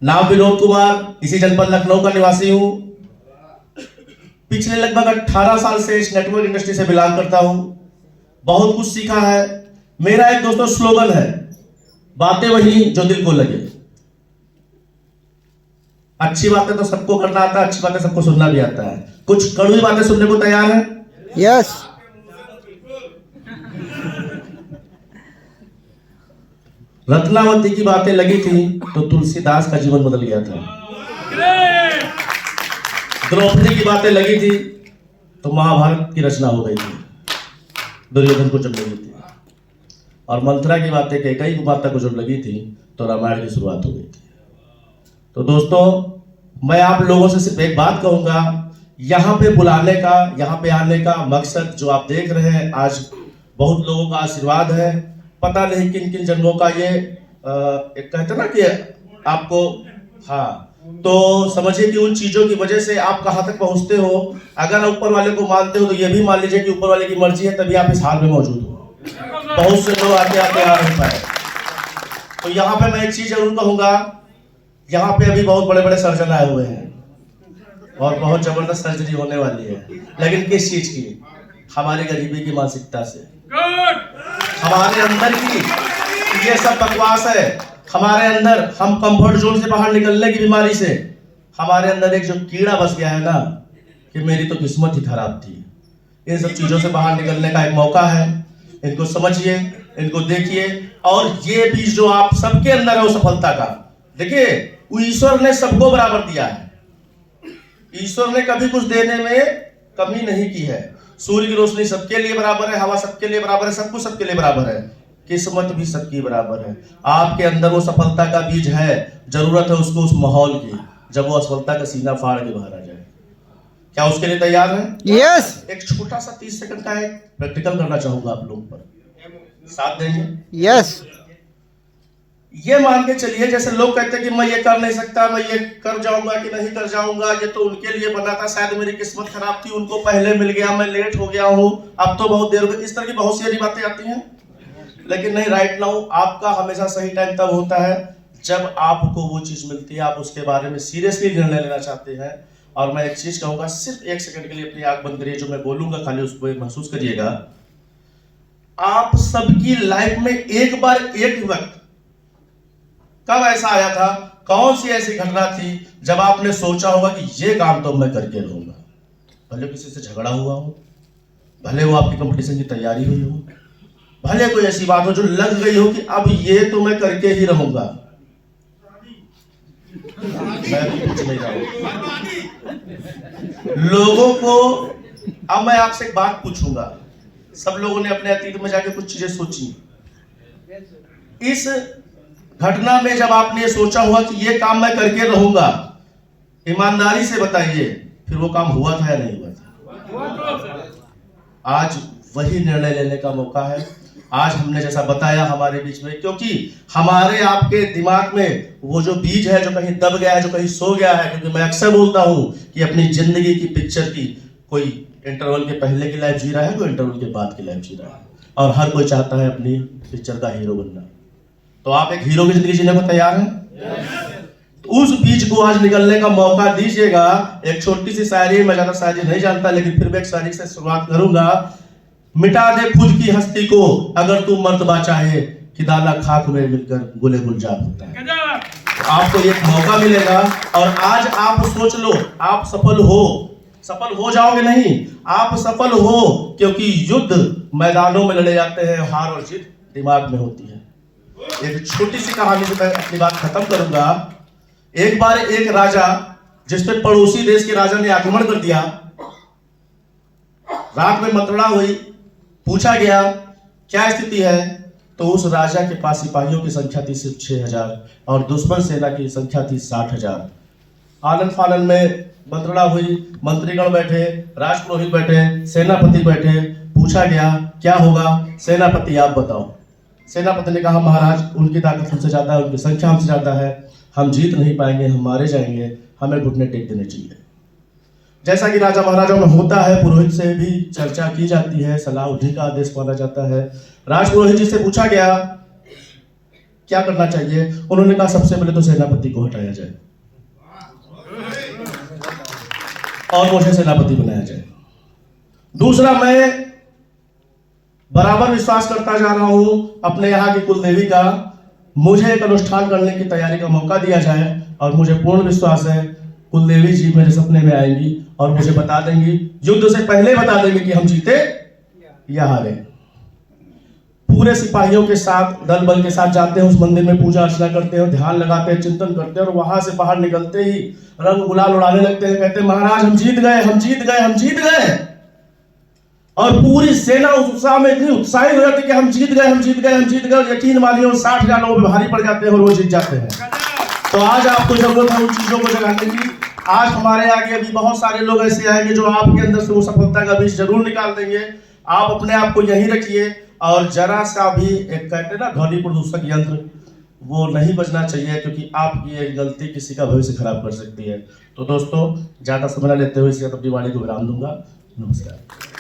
नाम विनोद कुमार, इसी जनपद लखनऊ का निवासी हूं। पिछले लगभग 18 साल से इस नेटवर्क इंडस्ट्री से बिलोंग करता हूं। बहुत कुछ सीखा है। मेरा एक दोस्तों स्लोगन है, बातें वही जो दिल को लगे। अच्छी बातें तो सबको करना आता है, अच्छी बातें सबको सुनना भी आता है। कुछ कड़वी बातें सुनने को तैयार है? यस। रत्नावती की बातें लगी थी तो तुलसीदास का जीवन बदल गया था। द्रौपदी की बातें लगी थी तो महाभारत की रचना हो गई थी, दुर्योधन को जब लगी थी। और मंथरा की बातें कैकेयी की बातें को जब लगी थी तो रामायण की शुरुआत हो गई थी। तो दोस्तों, मैं आप लोगों से सिर्फ एक बात कहूंगा, यहाँ पे बुलाने का, यहाँ पे आने का मकसद जो आप देख रहे हैं, आज बहुत लोगों का आशीर्वाद है। पता नहीं किन किन जन्मों का ये एक कहते ना कि आपको, हाँ, तो समझिए कि उन चीजों की वजह से आप कहाँ तक पहुंचते हो। अगर ऊपर वाले को मानते हो तो ये भी मान लीजिए कि ऊपर वाले की मर्जी है, तभी आप इस हाल में मौजूद हो। बहुत से लोग आते आते आ नहीं पाए। तो यहाँ पे मैं एक चीज जरूर कहूंगा, यहाँ पे अभी बहुत बड़े बड़े सर्जन आए हुए हैं और बहुत जबरदस्त सर्जरी होने वाली है। लेकिन किस चीज की? हमारी गरीबी की मानसिकता से, हमारे अंदर की ये सब बकवास है। हमारे अंदर, हम कंफर्ट जोन से बाहर निकलने की बीमारी से, हमारे अंदर एक जो कीड़ा बस गया है ना, कि मेरी तो किस्मत ही खराब थी। इन सब चीजों से बाहर निकलने का एक मौका है। इनको समझिए, इनको देखिए, और ये बीज जो आप सबके अंदर है वो सफलता का, देखिए, वो ईश्वर ने सबको बराबर दिया है। ईश्वर ने कभी कुछ देने में कमी नहीं की है। सूर्य की रोशनी सबके लिए बराबर है, हवा सबके लिए बराबर है, सब कुछ सबके लिए बराबर है, किस्मत भी सबकी बराबर है। आपके अंदर वो सफलता का बीज है, जरूरत है उसको उस माहौल की, जब वो असफलता का सीना फाड़ के बाहर आ जाए। क्या उसके लिए तैयार है? यस। एक छोटा सा 30 सेकंड का एक प्रैक्टिकल करना चाहूंगा आप लोगों पर, साथ देंगे? यस। ये मान के चलिए, जैसे लोग कहते हैं कि मैं ये कर नहीं सकता, मैं ये कर जाऊंगा कि नहीं कर जाऊंगा, ये तो उनके लिए बना था, शायद मेरी किस्मत खराब थी, उनको पहले मिल गया, मैं लेट हो गया हूं, अब तो बहुत देर हो गई। इस तरह की बहुत सारी बातें आती हैं। लेकिन नहीं, राइट नाउ आपका हमेशा सही टाइम तब होता है जब आपको वो चीज मिलती है, आप उसके बारे में सीरियसली निर्णय लेना चाहते हैं। और मैं एक चीज कहूंगा, सिर्फ 1 सेकंड के लिए अपनी आंख बंद करिए, जो मैं बोलूंगा खाली उसको महसूस करिएगा। आप सबकी लाइफ में एक बार, एक वक्त कब ऐसा आया था, कौन सी ऐसी घटना थी जब आपने सोचा होगा कि ये काम तो मैं करके रहूंगा? भले किसी से झगड़ा हुआ हो, भले वो आपकी कंपटीशन की तैयारी हुई हो, भले कोई ऐसी बात हो जो लग गई हो कि अब ये तो मैं करके ही रहूंगा। मैं भी कुछ नहीं रहा हूं लोगों को। अब मैं आपसे एक बात पूछूंगा, सब लोगों ने अपने अतीत में जाके कुछ चीजें सोची। इस घटना में जब आपने ये सोचा हुआ कि ये काम मैं करके रहूंगा, ईमानदारी से बताइए, फिर वो काम हुआ था या नहीं हुआ था? आज वही निर्णय लेने का मौका है। आज हमने जैसा बताया हमारे बीच में, क्योंकि हमारे आपके दिमाग में वो जो बीज है, जो कहीं दब गया है, जो कहीं सो गया है। क्योंकि मैं अक्सर बोलता हूं कि अपनी जिंदगी की पिक्चर की, कोई इंटरवल के पहले की लाइफ जी रहा है, कोई इंटरवल के बाद की लाइफ जी रहा है, और हर कोई चाहता है अपनी पिक्चर का हीरो बनना। तो आप एक हीरो की जिंदगी जीने को तैयार हैं? तो उस बीज को आज निकलने का मौका दीजिएगा। एक छोटी सी शायरी, मैं ज्यादा शायरी नहीं जानता, लेकिन फिर मैं एक शायरी से शुरुआत करूंगा। मिटा दे खुद की हस्ती को अगर तू मर्तबा चाहे, कि दाना खाक में मिलकर गुले गुलजार होता है। तो आपको एक मौका मिलेगा, और आज आप सोच लो, आप सफल हो जाओगे नहीं, आप सफल हो, क्योंकि युद्ध मैदानों में लड़े जाते हैं, हार और जीत दिमाग में होती है। एक छोटी सी कहानी से मैं अपनी बात खत्म करूंगा। एक बार एक राजा, जिस पे पड़ोसी देश के राजा ने आक्रमण कर दिया, रात में मंत्रणा हुई, पूछा गया क्या स्थिति है, तो उस राजा के पास सिपाहियों की संख्या थी सिर्फ 6000 और दुश्मन सेना की संख्या थी 60,000। आनंद फानन में मंत्रणा हुई, मंत्रीगण बैठे, राजपुरोहित बैठे, सेनापति बैठे, पूछा गया क्या होगा, सेनापति आप बताओ। सेनापति ने कहा महाराज, उनकी ताकत हमसे ज्यादा है, उनकी संख्या हमसे ज्यादा है, हम जीत नहीं पाएंगे, हम मारे जाएंगे, हमें घुटने टेक देने चाहिए। जैसा कि राजा महाराजाओं में होता है, पुरोहित से भी चर्चा की जाती है, सलाह उन्हीं का आदेश माना जाता है। राजपुरोहित जी से पूछा गया क्या करना चाहिए? उन्होंने कहा सबसे पहले तो सेनापति को हटाया जाए और मुझे सेनापति बनाया जाए। दूसरा, मैं बराबर विश्वास करता जा रहा हूं अपने यहाँ की कुलदेवी का, मुझे एक अनुष्ठान करने की तैयारी का मौका दिया जाए और मुझे पूर्ण विश्वास है कुलदेवी जी मेरे सपने में आएंगी और मुझे बता देंगी, युद्ध से पहले बता देंगे कि हम जीते या हारे। पूरे सिपाहियों के साथ, दल बल के साथ जाते हैं उस मंदिर में, पूजा अर्चना करते हैं, ध्यान लगाते हैं, चिंतन करते हैं और वहां से बाहर निकलते ही रंग गुलाल उड़ाने लगते हैं, कहते हैं महाराज हम जीत गए, हम जीत गए, हम जीत गए। और पूरी सेना उस उत्साह में इतनी उत्साहित हो जाती है कि हम जीत गए, हम जीत गए, हम जीत गए। और यकीन मानिए 60,000 लोगों पे भारी पड़ जाते हैं और वो जीत जाते हैं। तो आज आपको जरूरत है उन चीजों को जगाने की। आज हमारे आगे अभी बहुत सारे लोग ऐसे आएंगे जो आपके अंदर से वो सफलता का बीज जरूर निकाल देंगे। आप अपने आप को यहीं रखिए और जरा सा भी एक कहते हैं ना ध्वनि प्रदूषक यंत्र, वो नहीं बजना चाहिए, क्योंकि आपकी एक गलती किसी का भविष्य खराब कर सकती है। तो दोस्तों, ज्यादा समय न लेते हुए इसी अपनी वाणी को विराम दूंगा। नमस्कार।